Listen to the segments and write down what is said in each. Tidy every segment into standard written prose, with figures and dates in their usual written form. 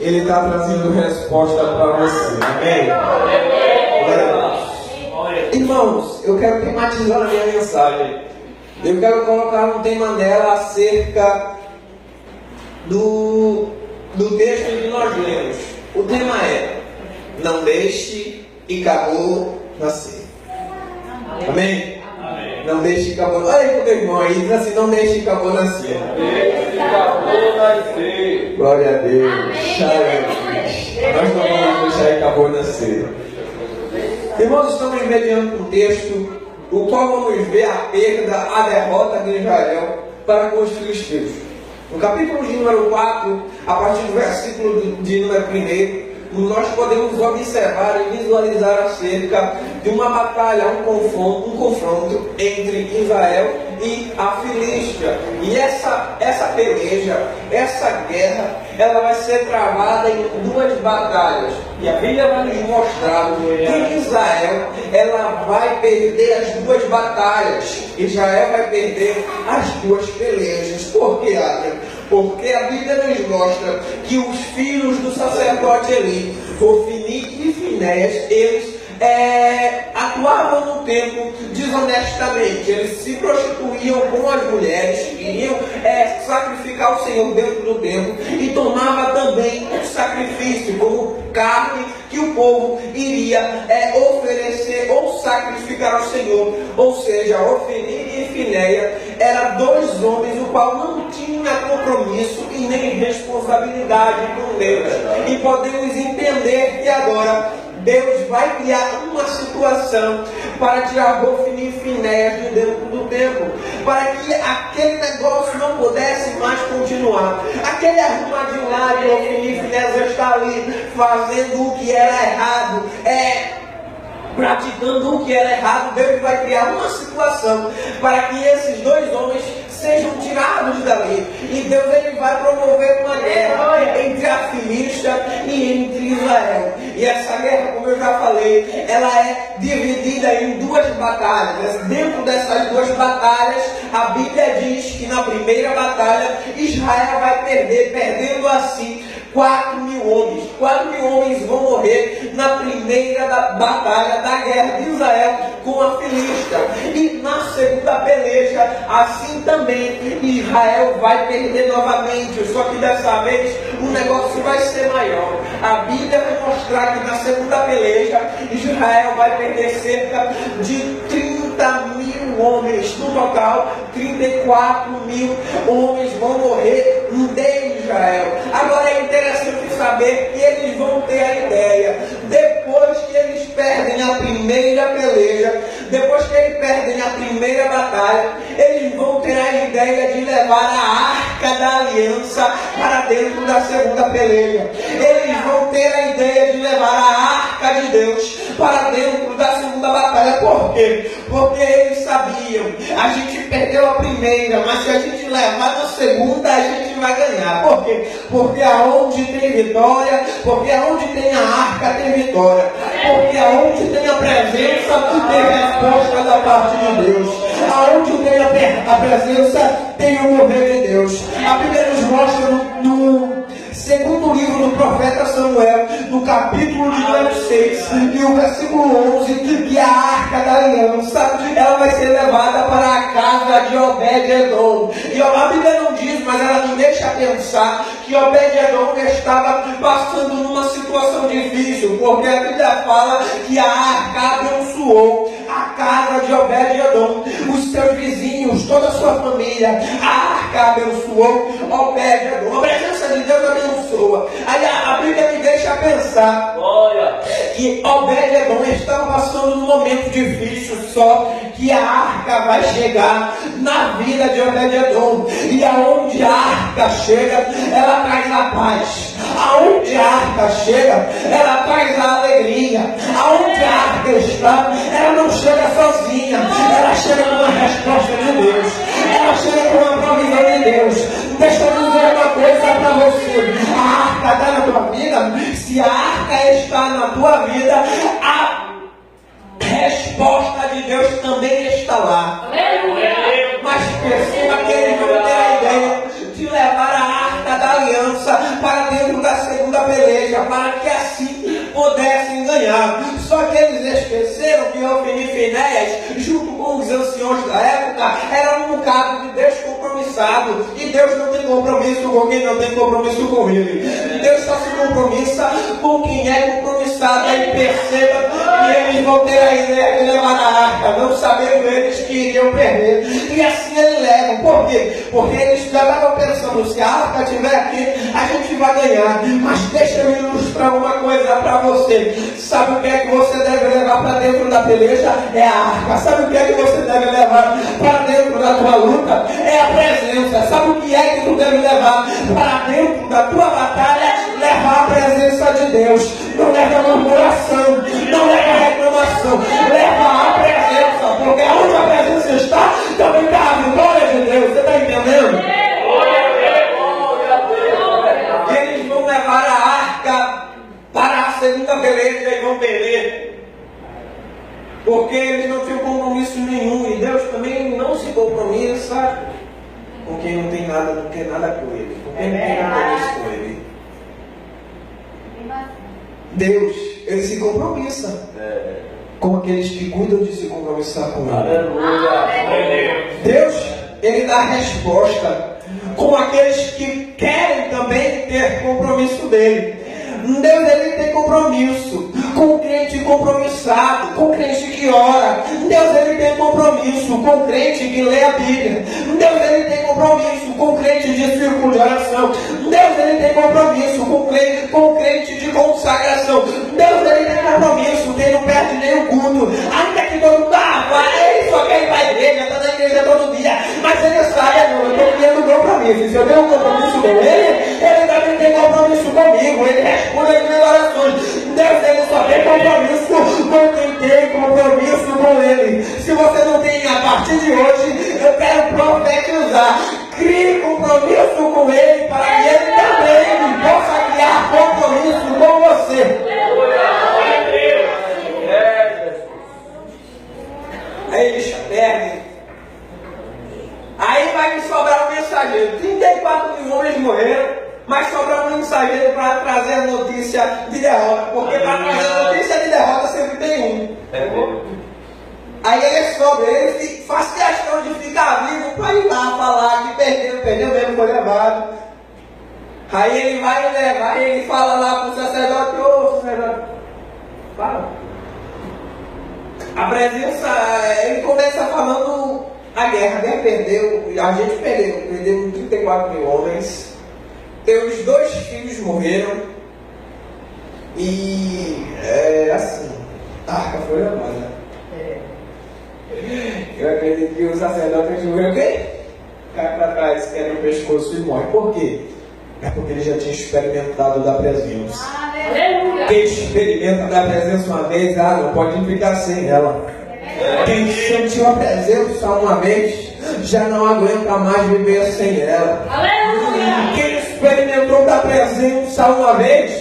Ele está trazendo resposta para você. Amém? Irmãos, eu quero tematizar a minha mensagem. Eu quero colocar um tema nela acerca do texto que nós lemos. O tema é: não deixe Icabod nascer. Amém? Amém. Não deixe Icabod nascer. Olha aí pro teu irmão aí, diz assim: não deixe Icabod nascer. Deixe Icabod nascer. Glória a Deus. Nós não vamos deixar Icabod nascer. Irmãos, estamos mediante um texto o qual vamos ver a perda, a derrota de Israel para com os filisteus. No capítulo de número 4, a partir do versículo de número 1, nós podemos observar e visualizar acerca de uma batalha, um confronto entre Israel e a Filístia. E essa peleja, essa guerra, ela vai ser travada em duas batalhas. E a Bíblia vai nos mostrar que Israel, ela vai perder as duas batalhas. Israel vai perder as duas pelejas. Por quê, Adriano? Porque a Bíblia nos mostra que os filhos do sacerdote Eli, Ofni e Finéias, eles atuavam no templo desonestamente. Eles se prostituíam com as mulheres, queriam sacrificar o Senhor dentro do templo e tomava também um sacrifício como carne que o povo iria oferecer ou sacrificar ao Senhor. Ou seja, Ofni e Finéias eram dois homens o qual não tinha compromisso e nem responsabilidade com Deus. E podemos entender que agora Deus vai criar uma situação para tirar Ofni e Finéias de dentro do templo, para que aquele negócio não pudesse mais continuar. Aquele arrumadinho lá de Ofni e Finéias está ali fazendo o que era errado, praticando o que era errado. Deus vai criar uma situação para que esses dois homens sejam tirados dali. E Deus ele vai promover uma guerra entre a Filístia e entre Israel. E essa guerra, como eu já falei, ela é dividida em duas batalhas. Dentro dessas duas batalhas, a Bíblia diz que na primeira batalha Israel vai perder, perdendo assim 4.000 homens. 4.000 homens vão morrer na primeira batalha da guerra de Israel com a Filístia. E na segunda peleja, assim também, Israel vai perder novamente. Só que dessa vez o negócio vai ser maior. A Bíblia vai mostrar que na segunda peleja Israel vai perder cerca de 30.000 homens. No total, 34.000 homens vão morrer de Israel. Agora é interessante saber que eles vão ter a ideia, depois que eles perdem a primeira peleja, depois que eles perdem a primeira batalha, eles vão ter a ideia de levar a arca da aliança para dentro da segunda peleja. Eles vão ter a ideia de levar a arca de Deus para dentro da segunda batalha. Por quê? Porque eles sabiam, a gente perdeu a primeira, mas se a gente levar na segunda, a gente vai ganhar. Por quê? Porque aonde tem vitória, porque aonde tem a arca tem vitória, porque aonde tem a presença tem resposta da parte de Deus, aonde tem a presença tem o mover de Deus. A Bíblia nos mostra no segundo livro do profeta Samuel, no capítulo de número 6 e o versículo 11, que a arca da aliança ela vai ser levada para a casa de Obed-edom. E a Bíblia não diz, mas ela não deixa pensar que Obed-edom estava passando numa situação difícil, porque a Bíblia fala que a arca abençoou a casa de Obed-edom, os seus vizinhos, toda a sua família. A arca abençoou Obed-edom. A presença de Deus abençoa. Aí a Bíblia me deixa pensar que Obed-edom estava passando num momento difícil, só que a arca vai chegar na vida de Obed-edom. E aonde a arca chega, ela traz a paz. Aonde a arca chega, ela traz a alegria. Aonde a arca está, ela não chega sozinha, ela chega com uma resposta de Deus, ela chega com uma provisão de Deus. Deixa eu dizer uma coisa para você: a arca está na tua vida. Se a arca está na tua vida, a resposta de Deus também está lá. Mas perceba que eles vão ter a ideia de levar a arca da aliança para dentro da segunda peleja. peleja para que assim pudessem ganhar. Só que eles esqueceram que Ofni e Finéias, junto com os anciões da época, eram um bocado de descompromissado. E Deus não tem compromisso com quem não tem compromisso com Ele. Deus só se compromissa com quem é compromissado. Aí perceba que eles vão ter a ideia de levar a arca, não sabendo eles que iriam perder. E assim eles levam. Por quê? Porque eles já estavam pensando, se a arca estiver aqui, a gente vai ganhar. Mas deixa eu ilustrar uma coisa para você. Sabe o que é que você deve levar para dentro da peleja? É a arca. Sabe o que é que você deve levar para dentro da tua luta? É a presença. Sabe o que é que tu deve levar para dentro da tua batalha? Levar a presença de Deus. Não leva murmuração, não leva reclamação, leva a presença, porque onde a presença está, também está a vitória de Deus. Você está entendendo? Eles vão levar a arca para a segunda peleja e vão perder, porque eles não tinham compromisso nenhum, e Deus também não se compromissa com quem não tem nada, não quer nada com Ele, com quem não tem compromisso com Ele. Deus, Ele se compromissa com aqueles que cuidam de se compromissar com Ele. Deus, Ele dá resposta com aqueles que querem também ter compromisso dele. Deus, Ele tem compromisso com o crente compromissado, com o crente que ora. Deus, Ele tem compromisso com o crente que lê a Bíblia. Deus, Ele tem compromisso com o crente de círculo de oração. Deus, Ele tem compromisso com o crente de consagração. Deus, Ele tem compromisso, quem não perde nenhum culto. Ainda que todo mundo vai, só quer ir para a igreja, está na igreja todo dia. Mas Ele sabe, eu estou criando um compromisso. Se eu tenho um compromisso com Ele, Ele também tem compromisso comigo. Ele responde as minhas orações. Deus, Ele só tem compromisso com quem tem compromisso com Ele. Se você não tem, a partir de hoje, eu quero profetizar. Crie compromisso com Ele para que Ele também possa criar compromisso com você. Aí eles perdem. Aí vai me sobrar um mensageiro. 34 mil homens morreram, mas sobra um mensageiro para trazer a notícia de derrota. Porque para trazer a notícia de derrota sempre tem um. Aí ele sobra, ele faz questão de ficar vivo para ir lá falar que perdeu mesmo, foi levado. Aí ele vai levar e ele fala lá para o sacerdote: ô sacerdote, fala. A presença, ele começa falando a guerra perdeu, a gente perdeu 34 mil homens. Teus 2 filhos morreram. E assim, a arca foi levada. Eu acredito que o sacerdote morreu o quê? Cai para trás, quebra o pescoço e morre. Por quê? É porque ele já tinha experimentado da presença. Quem experimenta da presença uma vez, não pode ficar sem ela. Quem sentiu a presença uma vez, já não aguenta mais viver sem ela. Quem experimentou da presença uma vez,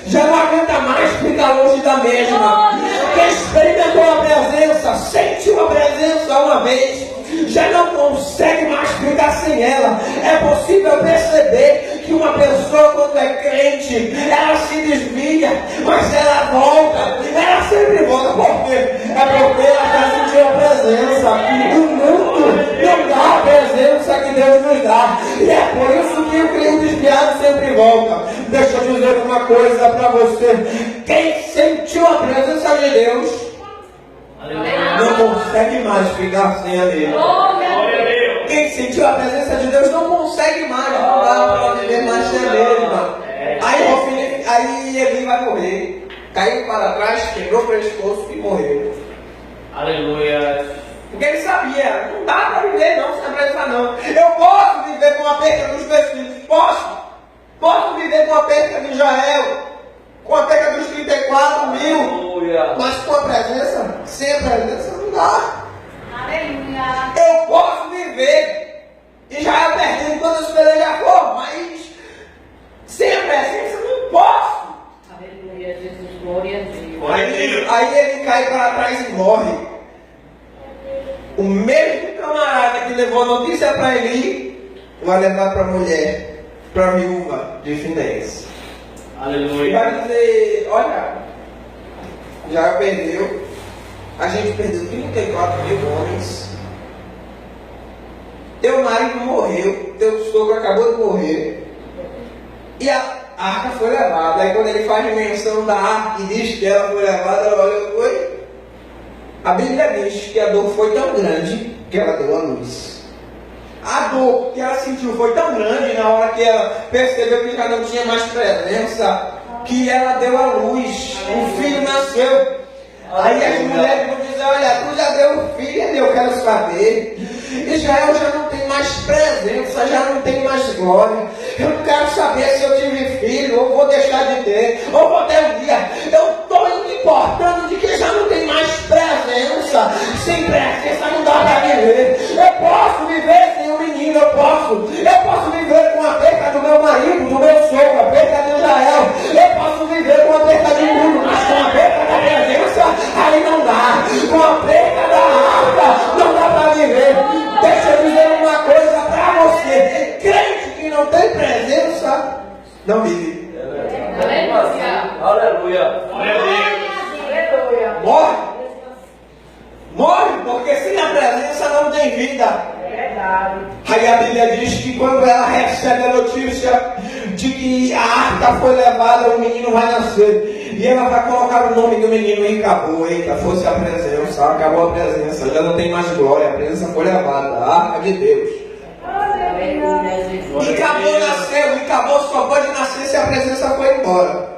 já não aguenta mais ficar longe da mesma. Quem experimentou a presença, sentiu a presença uma vez, já não consegue mais ficar sem ela. É possível perceber que uma pessoa, quando é crente, ela se desvia, mas ela volta, ela sempre volta. Por quê? É porque ela já sentiu a presença. O mundo não dá a presença que Deus nos dá, e é por isso que o crente desviado sempre volta. Deixa eu dizer uma coisa para você: quem sentiu a presença de Deus não consegue mais ficar sem a dele. Quem sentiu a presença de Deus não consegue mais, não dá para viver mais sem a dele, irmão. Aí Eli vai morrer. Caiu para trás, quebrou o pescoço e morreu. Aleluia. Porque ele sabia, não dá para viver não sem a presença não. Eu posso viver com a perda dos meus filhos, posso viver com a perda de Israel, com a perda dos 34 mil, aleluia. Mas com a presença, sem a presença não dá. Aleluia. Eu posso viver Israel perdendo todas as pelejas for, mas sem a presença não posso. Aleluia, Jesus, glória a Deus. Aí ele cai para trás e morre. O mesmo camarada que levou a notícia para Eli vai levar para a mulher, para a viúva de Finéias. E Aleluia. vai dizer, olha, já perdeu. A gente perdeu 34 mil homens. Teu marido morreu, teu sogro acabou de morrer. E a arca foi levada. Aí quando ele faz menção da arca e diz que ela foi levada, olha, foi. A Bíblia diz que a dor foi tão grande que ela deu a luz. A dor que ela sentiu foi tão grande na hora que ela percebeu que já não tinha mais presença, que ela deu a luz. O filho nasceu. Aí as mulheres vão dizer, olha, tu já deu filho, eu quero saber. Israel já não tem mais presença, já não tem mais glória. Eu não quero saber se eu tive filho, ou vou deixar de ter, ou vou ter um dia. Eu estou me importando de que já não tem mais presença. Sem presença não dá para viver. Eu posso viver sem um menino, eu posso viver com a perda do meu marido, do meu sogro, a perda de Israel. Eu posso viver com a perda de tudo, mas com a perda da presença, aí não dá. Com a perda da arca, não dá para viver. Deixa eu dizer uma coisa para você. Crente que não tem presença, não vive. Aleluia. Morre. Morre, porque sem a presença não tem vida. Aí a Bíblia diz que quando ela recebe a notícia de que a arca foi levada, o menino vai nascer. E ela vai colocar o nome do menino e acabou. Eita, fosse a presença, acabou a presença, já não tem mais glória, a presença foi levada, a arca de Deus. E acabou nasceu, e acabou só pode nascer se a presença foi embora.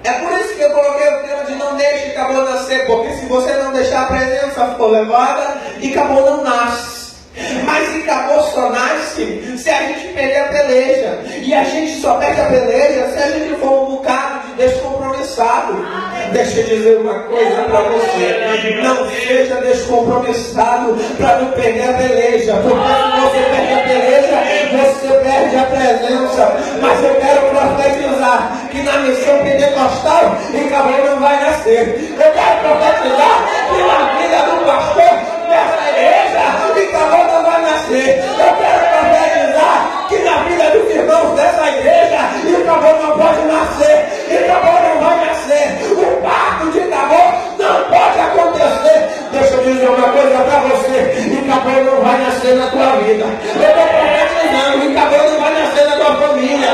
É por isso que eu coloquei o tema de não deixe acabou nascer, porque se você não deixar a presença for levada, e acabou não nasce. Mas acabou só nasce se a gente perder a peleja. E a gente só perde a peleja se a gente for um bocado de descompromissado. Deixa eu dizer uma coisa para você. Não seja descompromissado para não perder a peleja. Porque se você perde a peleja, você perde a presença. Mas eu quero profetizar que na missão pentecostal acabou não vai nascer. Eu quero profetizar que na vida do pastor dessa igreja, acabou não vai nascer. Eu quero profetizar que na vida dos irmãos dessa igreja, acabou não pode nascer. Acabou não vai nascer. O parto de acabou não pode acontecer. Deixa eu dizer uma coisa para você. Acabou não vai nascer na tua vida. Eu estou profetizando. Acabou não vai nascer na tua família.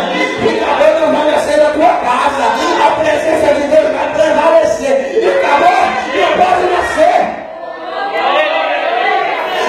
Acabou não vai nascer na tua casa. A presença de Deus vai prevalecer. Acabou não pode nascer.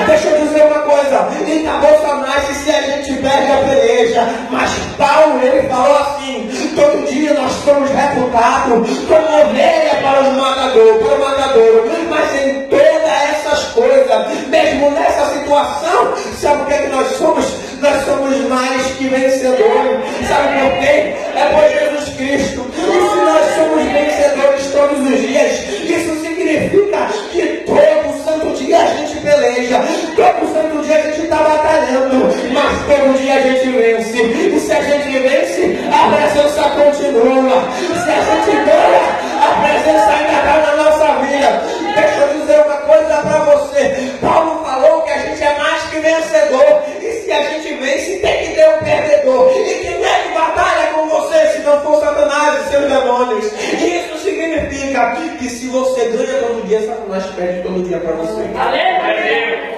Deixa eu dizer uma coisa, e acabou só nasce se a gente perde a peleja. Mas Paulo, ele falou assim, todo dia nós somos reputados como ovelha para o matador. Mas em todas essas coisas, mesmo nessa situação, sabe o que é que nós somos? Nós somos mais que vencedores. Sabe por quê? É por Jesus Cristo. E se nós somos vencedores todos os dias, isso significa que todo santo dia a gente peleja. Todo santo dia a gente está batalhando, mas todo dia a gente vence. E se a gente vence, a presença continua. Se a gente ganha, a presença ainda está na nossa vida. Deixa eu dizer uma coisa para você. Paulo falou que a gente é mais que vencedor. E se a gente vence, tem que ter um perdedor. E quem é que batalha com você se não for Satanás e seus demônios? E isso significa que se você ganha todo dia, Satanás perde todo dia para você. Aleluia.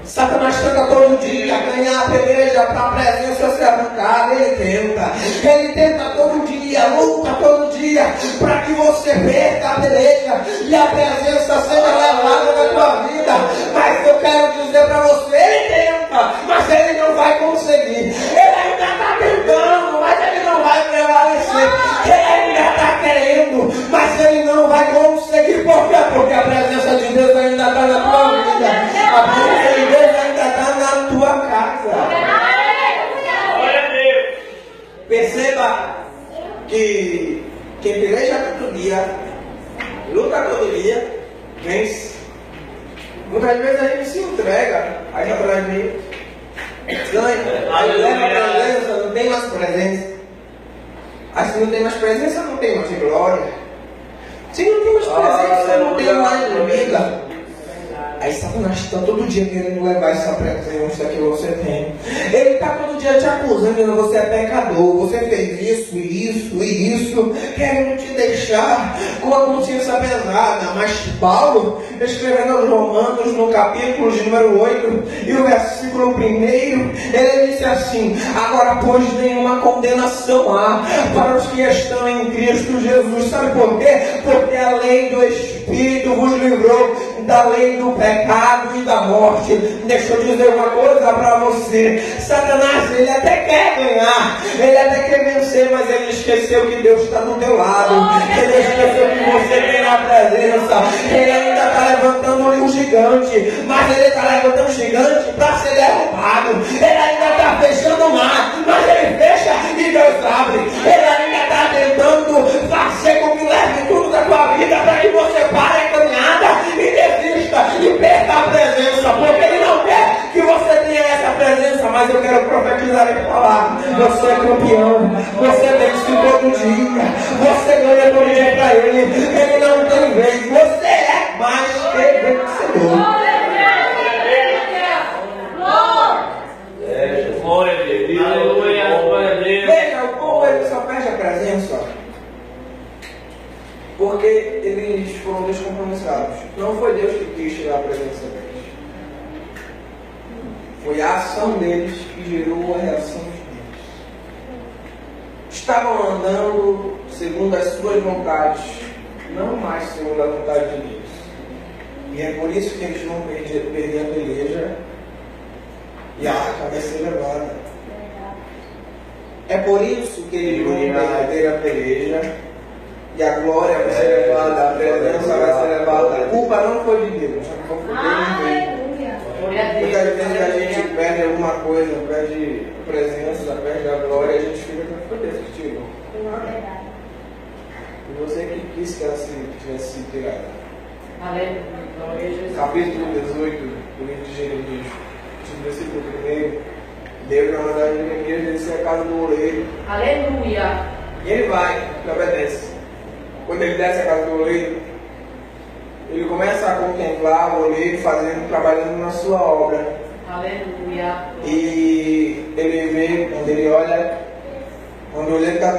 Satanás tenta todo dia ganhar a peleja para a presença ser arrancada. Ele tenta todo dia, luta todo dia para que você perca a peleja e a presença seja levada na tua vida. Mas eu quero dizer para você, ele tenta, mas ele não vai conseguir. Ele ainda está tentando, mas ele não vai prevalecer. Ele ainda está querendo, mas ele não vai conseguir. Por quê? Porque a presença de Deus ainda está na tua vida. A presença de Deus ainda está na tua casa. Perceba que quem peleja todo dia, luta todo dia, vence. Muitas vezes a gente se entrega, aí Satanás vem, ganha, aí leva a presença, não tem mais presença. Aí se não tem mais presença, não tem mais glória. Se não tem mais presença, não tem mais vida. Aí Satanás está todo dia querendo levar essa presença que você tem. Ele está todo dia te acusando, dizendo você é pecador, você fez isso, isso e isso, querendo te deixar com a consciência pesada. Mas Paulo, escrevendo aos Romanos, no capítulo de número 8, e o versículo 1, ele disse assim: agora, pois, nenhuma condenação há para os que estão em Cristo Jesus. Sabe por quê? Porque a lei do Espírito vos livrou da lei do pecado e da morte. Deixa eu dizer uma coisa para você: Satanás, ele até quer ganhar, ele até quer vencer, mas ele esqueceu que Deus está do teu lado, ele esqueceu que você tem na presença. Ele ainda está levantando um gigante, mas ele está levantando um gigante para ser derrubado. Ele ainda está fechando o mar, mas ele fecha e Deus abre. Ele ainda está tentando fazer com que leve tudo da tua vida para que você pare a caminhada e desista e perca a presença, porque ele não quer que você tenha essa presença. Mas eu quero profetizar e falar: você é campeão, você vence todo dia, você ganha todo dia para ele. Ele não tem vez, você é mais que vencedor. Glória a Deus. Aleluia. Glória a Deus. Veja, o povo ele só perde a presença porque eles foram descompromissados. Não foi Deus que quis tirar a presença deles. Foi a ação deles que gerou a reação deles. Estavam andando segundo as suas vontades, não mais segundo a vontade de Deus. E é por isso que eles vão perder a peleja e a arca vai ser levada. É por isso que eles vão perder a peleja e a glória vai ser levada, a presença vai ser levada. A culpa não foi de Deus, a culpa foi dele mesmo. Muitas vezes a gente perde alguma coisa, perde a presença, perde a glória, e a gente fica com foi Deus que tirou. E você que quis que ela tivesse sido tirada. Capítulo 18 do livro de Jeremias, versículo 1. Deus, na verdade, Jeremias disse a casa do oleiro. Aleluia. E ele vai, ele obedece. Quando ele desce a casa do oleiro, ele começa a contemplar o oleiro trabalhando na sua obra. Aleluia. E ele vê, quando ele olha, quando o oleiro está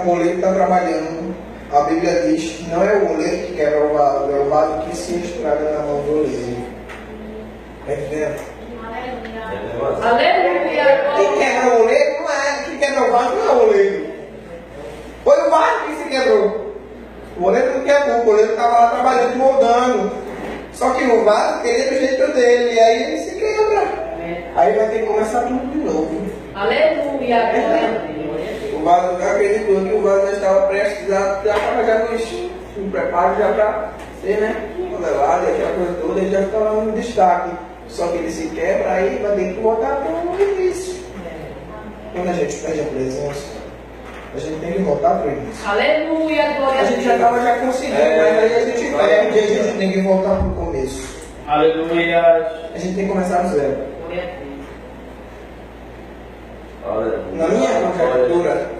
trabalhando, a Bíblia diz que não é o oleiro que quebra o vaso, é o vaso que se estraga na mão do oleiro. Está entendendo? Aleluia. Quem quebra o oleiro não é, quem quebra o vaso não é o oleiro. Foi o vaso que se quebrou. O oleiro não quebrou, o oleiro estava lá trabalhando, moldando. Só que o vaso queria do jeito dele, e aí ele se quebra. Aí vai ter que começar tudo de novo. Aleluia. O vaso acreditou que o vaso já estava prestes, já estava já no preparo já para ser, né, modelado, aquela coisa toda, ele já estava no destaque. Só que ele se quebra, aí vai ter que voltar para o início. Quando a gente perde a presença, a gente tem que voltar para o início. Aleluia, glória A gente já estava conseguindo, mas aí a gente perde e a gente tem que voltar para o começo. Aleluia. A gente tem que começar do zero. Glória a Deus. Na minha conjectura,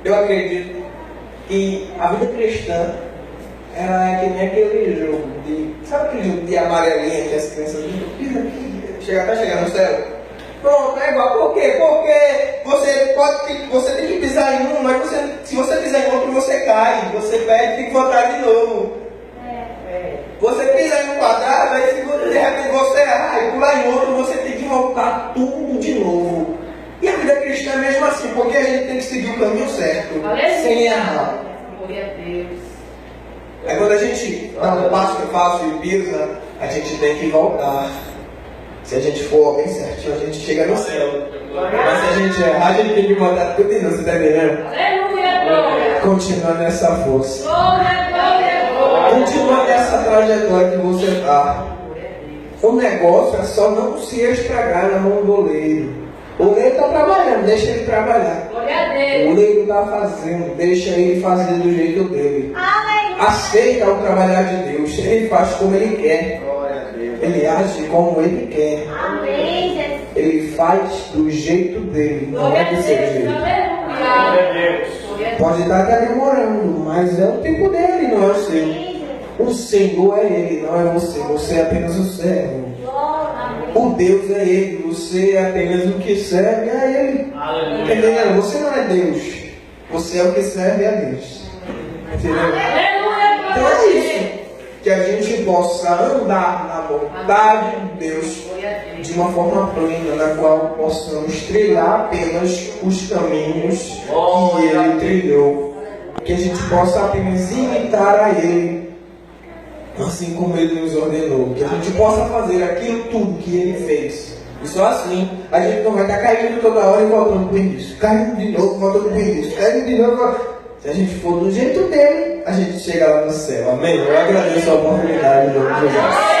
eu acredito que a vida cristã ela é que nem aquele jogo de. Sabe aquele jogo de amarelinha que as crianças pisa aqui, chega até chegar no céu? Pronto, é igual. Por quê? Porque você tem que pisar em um, mas se você pisar em outro, você cai, você perde e tem que voltar de novo. Você pisa em um quadrado, aí se de repente você errar e pular em outro, você tem que voltar tudo de novo. E a vida cristã é mesmo assim, porque a gente tem que seguir o caminho certo, sem errar. Glória a Deus. Aí quando a gente dá um passo falso e pisa, a gente tem que voltar. Se a gente for bem certinho, a gente chega no céu. Mas se a gente errar, a gente tem que voltar tudo de novo, você está entendendo? Aleluia, glória. Continua nessa força. Glória, glória, glória. Continua nessa trajetória que você está. O negócio é só não se estragar na mão do oleiro. O oleiro está trabalhando, deixa ele trabalhar. Glória a O Deus. oleiro está fazendo, deixa ele fazer do jeito dele. Aceita o trabalhar de Deus. Ele faz como ele quer. Ele age como ele quer. Ele faz do jeito dele, não é do seu jeito. Aleluia. Pode estar até demorando, mas é o tempo dele, não é o seu. O Senhor é Ele, não é você. Você é apenas o servo. O Deus é Ele, você é apenas o que serve a Ele. Entendeu? Você não é Deus. Você é o que serve a Deus. Entendeu? Então é isso. Que a gente possa andar na vontade de Deus de uma forma plena, na qual possamos trilhar apenas os caminhos que Ele trilhou. Que a gente possa apenas imitar a Ele, assim como Ele nos ordenou. Que a gente possa fazer aquilo tudo que Ele fez. E só assim a gente não vai estar caindo toda hora e voltando para o início. Caindo de novo, voltando para o início. Caindo de novo. Se a gente for do jeito dele, a gente chega lá no céu. Amém? Eu agradeço a oportunidade de Jesus.